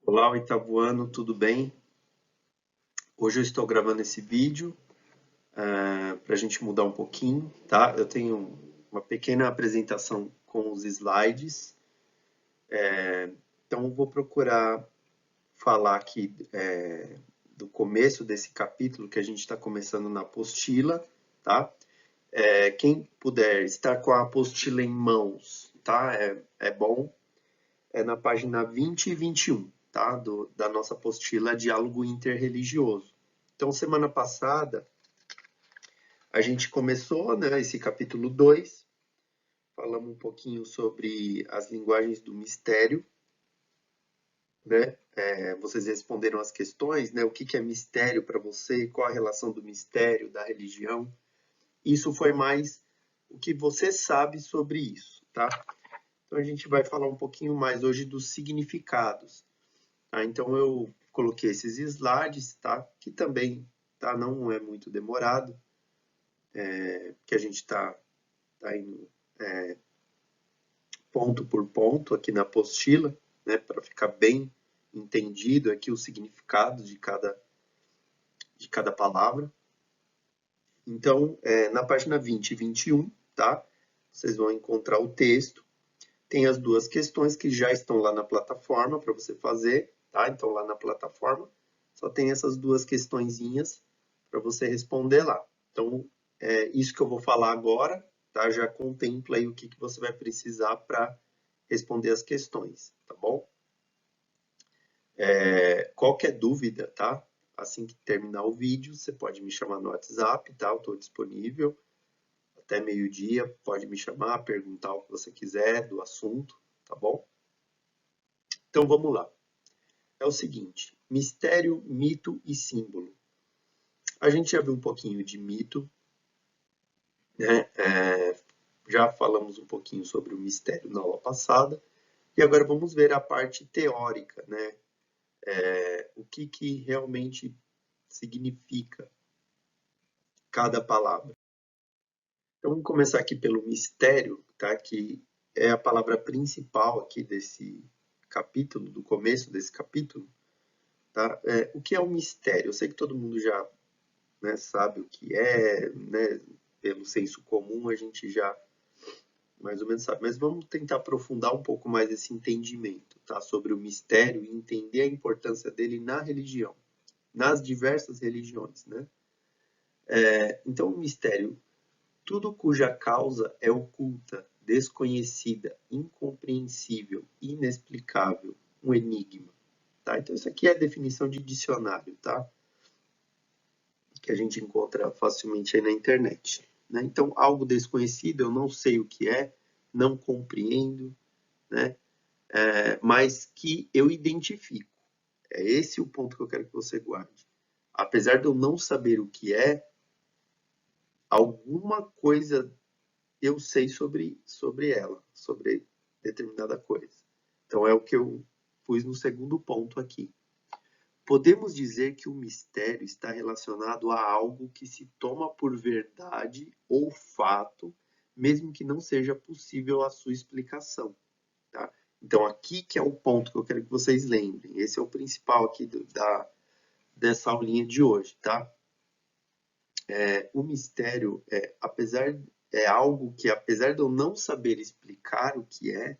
Olá, oitavo ano, tudo bem? Hoje eu estou gravando esse vídeo para a gente mudar um pouquinho, tá? Eu tenho uma pequena apresentação com os slides, então eu vou procurar falar aqui do começo desse capítulo que a gente está começando na apostila, tá? Quem puder estar com a apostila em mãos, tá? É bom. É na página 20 e 21, tá? Da nossa apostila Diálogo Interreligioso. Então, semana passada, a gente começou, né, esse capítulo 2, falamos um pouquinho sobre as linguagens do mistério, né? Vocês responderam as questões, né? O que é mistério para você? Qual a relação do mistério, da religião? Isso foi mais o que você sabe sobre isso, tá? Então, a gente vai falar um pouquinho mais hoje dos significados. Tá? Então eu coloquei esses slides, tá? Que também tá? Não é muito demorado, que a gente tá indo ponto por ponto aqui na apostila, né? Para ficar bem entendido aqui o significado de cada palavra. Então, na página 20 e 21, tá? Vocês vão encontrar o texto. Tem as duas questões que já estão lá na plataforma para você fazer, tá? Então, lá na plataforma, só tem essas duas questõezinhas para você responder lá. Então, isso que eu vou falar agora, tá? Já contempla aí o que você vai precisar para responder as questões, tá bom? Qualquer dúvida, tá? Assim que terminar o vídeo, você pode me chamar no WhatsApp, tá? Eu estou disponível até meio-dia, pode me chamar, perguntar o que você quiser do assunto, tá bom? Então vamos lá. É o seguinte: mistério, mito e símbolo. A gente já viu um pouquinho de mito, né? Já falamos um pouquinho sobre o mistério na aula passada, e agora vamos ver a parte teórica, né? O que realmente significa cada palavra. Então vamos começar aqui pelo mistério, tá? Que é a palavra principal aqui desse capítulo, do começo desse capítulo, tá? O que é o mistério? Eu sei que todo mundo já, né, sabe o que é, né? Pelo senso comum a gente já mais ou menos sabe, mas vamos tentar aprofundar um pouco mais esse entendimento, tá? Sobre o mistério e entender a importância dele na religião, nas diversas religiões, né? Então, o mistério, tudo cuja causa é oculta, desconhecida, incompreensível, inexplicável, um enigma, tá? Então, isso aqui é a definição de dicionário, tá? Que a gente encontra facilmente aí na internet, né? Então, algo desconhecido, eu não sei o que é, não compreendo, né? Mas que eu identifico. É esse o ponto que eu quero que você guarde. Apesar de eu não saber o que é, alguma coisa eu sei sobre ela, sobre determinada coisa. Então é o que eu pus no segundo ponto aqui. Podemos dizer que o mistério está relacionado a algo que se toma por verdade ou fato, mesmo que não seja possível a sua explicação. Tá? Então, aqui que é o ponto que eu quero que vocês lembrem. Esse é o principal aqui dessa aulinha de hoje. Tá? O mistério, é algo que, apesar de eu não saber explicar o que é,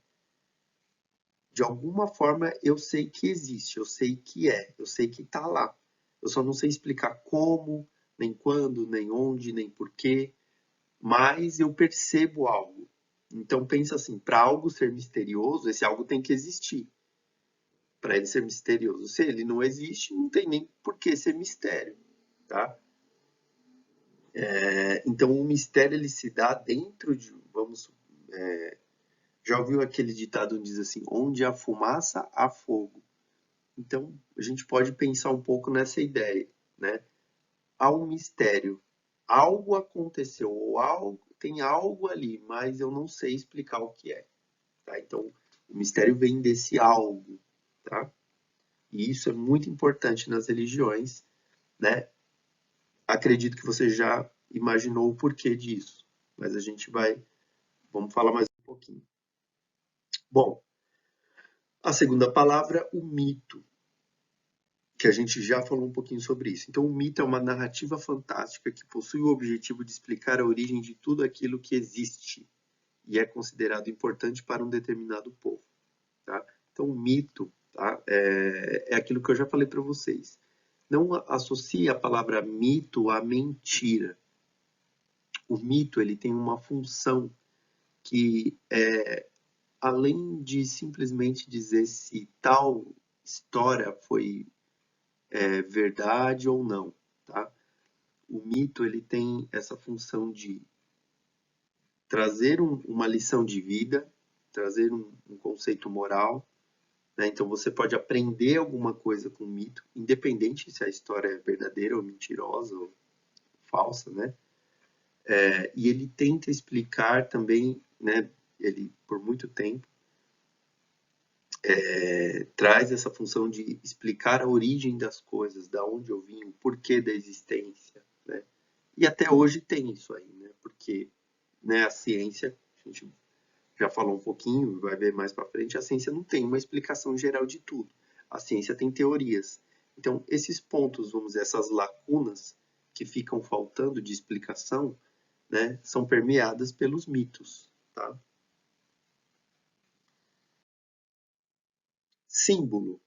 de alguma forma eu sei que existe, eu sei que eu sei que está lá. Eu só não sei explicar como, nem quando, nem onde, nem porquê, mas eu percebo algo. Então pensa assim, para algo ser misterioso, esse algo tem que existir. Para ele ser misterioso. Se ele não existe, não tem nem por que ser mistério, tá? Então o mistério ele se dá dentro de, já ouviu aquele ditado que diz assim, onde há fumaça, há fogo. Então, a gente pode pensar um pouco nessa ideia, né? Há um mistério. Algo aconteceu, ou tem algo ali, mas eu não sei explicar o que é. Tá? Então, o mistério vem desse algo, tá? E isso é muito importante nas religiões, né? Acredito que você já imaginou o porquê disso, mas vamos falar mais um pouquinho. Bom, a segunda palavra, o mito. que a gente já falou um pouquinho sobre isso. Então, o mito é uma narrativa fantástica que possui o objetivo de explicar a origem de tudo aquilo que existe e é considerado importante para um determinado povo. Tá? Então, o mito, tá? É aquilo que eu já falei para vocês. Não associe a palavra mito à mentira. O mito ele tem uma função que é, além de simplesmente dizer se tal história foi verdade ou não, tá? O mito ele tem essa função de trazer uma lição de vida, trazer um conceito moral, né? Então você pode aprender alguma coisa com o mito, independente se a história é verdadeira ou mentirosa ou falsa, né? E ele tenta explicar também, né? Ele por muito tempo traz essa função de explicar a origem das coisas, da onde eu vim, o porquê da existência, né? E até hoje tem isso aí, né? Porque, né, a ciência, a gente já falou um pouquinho, vai ver mais para frente, a ciência não tem uma explicação geral de tudo. A ciência tem teorias. Então, esses pontos, vamos dizer, essas lacunas que ficam faltando de explicação, né, são permeadas pelos mitos, tá? Símbolo,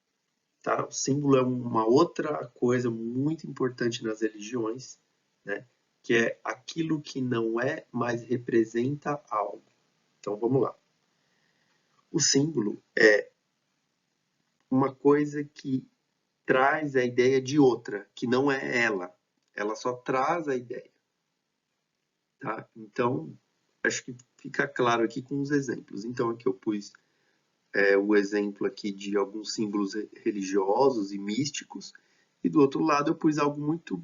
tá? O símbolo é uma outra coisa muito importante nas religiões, né? Que é aquilo que não é, mas representa algo. Então vamos lá. O símbolo é uma coisa que traz a ideia de outra, que não é ela. Ela só traz a ideia, tá? Então, acho que fica claro aqui com os exemplos. Então, aqui eu pus o exemplo aqui de alguns símbolos religiosos e místicos, e do outro lado eu pus algo muito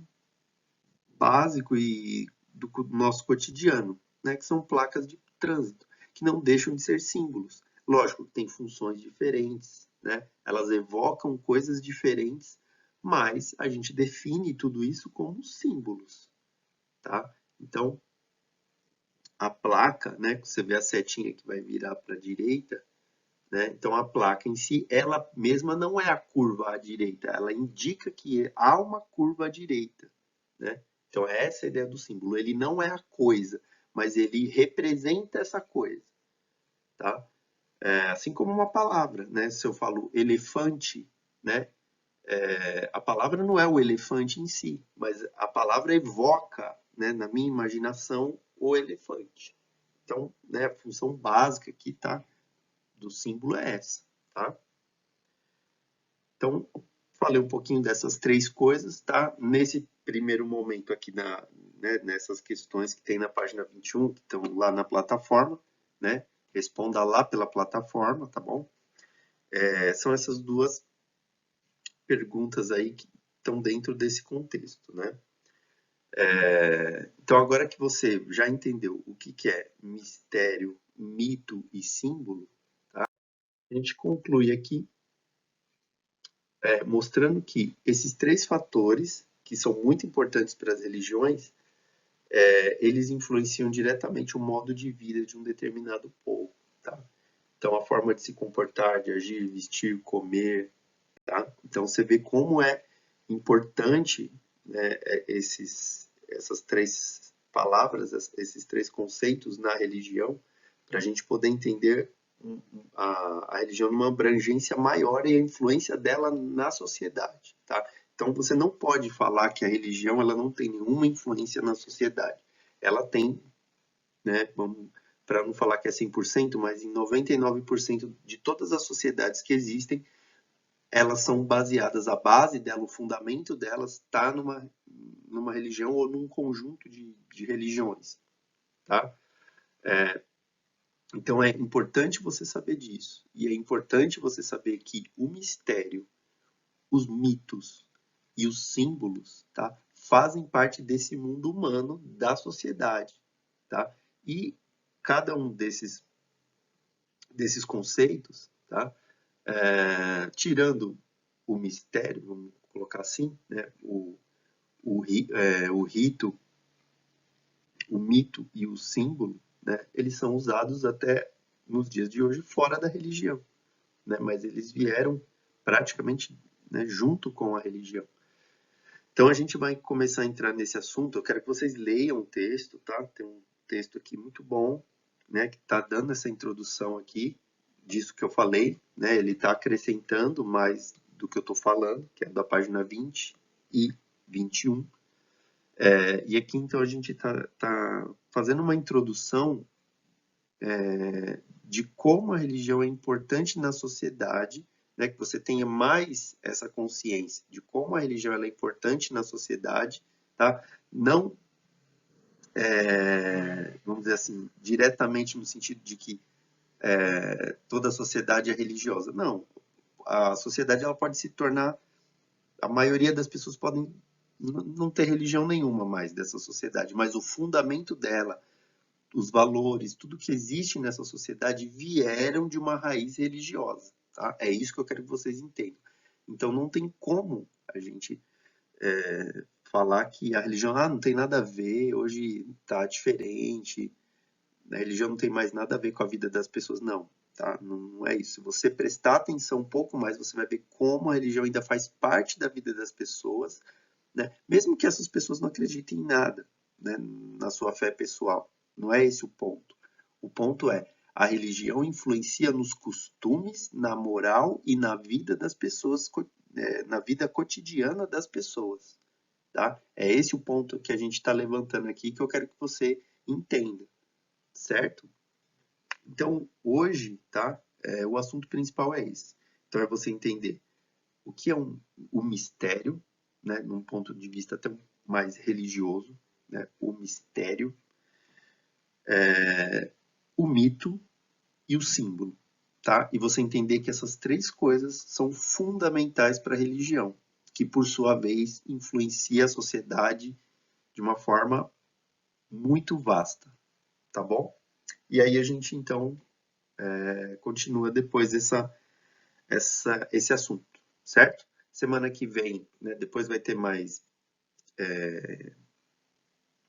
básico e do nosso cotidiano, né, que são placas de trânsito, que não deixam de ser símbolos. Lógico, tem funções diferentes, né? Elas evocam coisas diferentes, mas a gente define tudo isso como símbolos, tá? Então, a placa, né, você vê a setinha que vai virar para a direita, né? Então, a placa em si, ela mesma não é a curva à direita, ela indica que há uma curva à direita, né? Então, essa é a ideia do símbolo. Ele não é a coisa, mas ele representa essa coisa, tá? Assim como uma palavra, né? Se eu falo elefante, né? A palavra não é o elefante em si, mas a palavra evoca, né, na minha imaginação, o elefante. Então, né, a função básica aqui, tá, do símbolo é essa, tá? Então, falei um pouquinho dessas três coisas, tá? Nesse primeiro momento aqui, né, nessas questões que tem na página 21, que estão lá na plataforma, né? Responda lá pela plataforma, tá bom? São essas duas perguntas aí que estão dentro desse contexto, né? Então, agora que você já entendeu o que é mistério, mito e símbolo, tá? A gente conclui aqui mostrando que esses três fatores, que são muito importantes para as religiões, eles influenciam diretamente o modo de vida de um determinado povo, tá? Então, a forma de se comportar, de agir, vestir, comer, tá? Então, você vê como é importante, né, essas três palavras, esses três conceitos na religião, para a gente poder entender a religião numa abrangência maior e a influência dela na sociedade, tá? Então você não pode falar que a religião ela não tem nenhuma influência na sociedade. Ela tem, né, para não falar que é 100%, mas em 99% de todas as sociedades que existem, elas são baseadas, a base dela, o fundamento delas está numa religião ou num conjunto de religiões, tá? Então é importante você saber disso. E é importante você saber que o mistério, os mitos e os símbolos, tá, fazem parte desse mundo humano, da sociedade, tá? E cada um desses conceitos, tá, tirando o mistério, vamos colocar assim, né, o rito, o mito e o símbolo, né, eles são usados até nos dias de hoje fora da religião, né, mas eles vieram praticamente né, junto com a religião. Então a gente vai começar a entrar nesse assunto. Eu quero que vocês leiam o texto, tá? Tem um texto aqui muito bom, né, que está dando essa introdução aqui disso que eu falei, né? Ele está acrescentando mais do que eu estou falando, que é da página 20 e 21. E aqui então a gente tá fazendo uma introdução de como a religião é importante na sociedade, né, que você tenha mais essa consciência de como a religião é importante na sociedade, tá? Não, vamos dizer assim, diretamente no sentido de que toda a sociedade é religiosa. Não, a sociedade ela pode se tornar, a maioria das pessoas podem não ter religião nenhuma mais dessa sociedade, mas o fundamento dela, os valores, tudo que existe nessa sociedade vieram de uma raiz religiosa, tá? É isso que eu quero que vocês entendam. Então não tem como a gente falar que a religião não tem nada a ver, hoje está diferente, a religião não tem mais nada a ver com a vida das pessoas, não, tá? Não é isso. Se você prestar atenção um pouco mais, você vai ver como a religião ainda faz parte da vida das pessoas, né? Mesmo que essas pessoas não acreditem em nada, né, na sua fé pessoal. Não é esse o ponto. O ponto é, a religião influencia nos costumes, na moral e na vida das pessoas, na vida cotidiana das pessoas. Tá? É esse o ponto que a gente está levantando aqui que eu quero que você entenda, certo? Então, hoje, tá? O assunto principal é esse. Então, é você entender o que é o mistério, né, num ponto de vista até mais religioso, né, o mistério, o mito e o símbolo, tá? E você entender que essas três coisas são fundamentais para a religião, que por sua vez influencia a sociedade de uma forma muito vasta, tá bom? E aí a gente então continua depois esse assunto, certo? Semana que vem, né, depois vai ter mais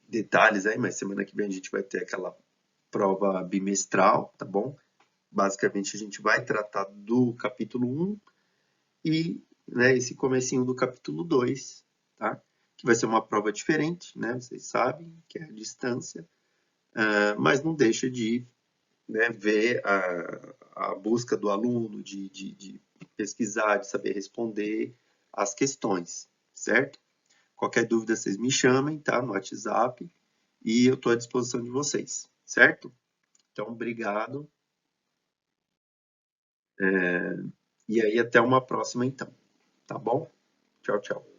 detalhes aí, mas semana que vem a gente vai ter aquela prova bimestral, tá bom? Basicamente a gente vai tratar do capítulo 1 e, né, esse comecinho do capítulo 2, tá? Que vai ser uma prova diferente, né? Vocês sabem que é a distância, mas não deixa de, né, ver a busca do aluno, de pesquisar, de saber responder as questões, certo? Qualquer dúvida vocês me chamem, tá? No WhatsApp e eu estou à disposição de vocês, certo? Então, obrigado. E aí, até uma próxima, então. Tá bom? Tchau, tchau.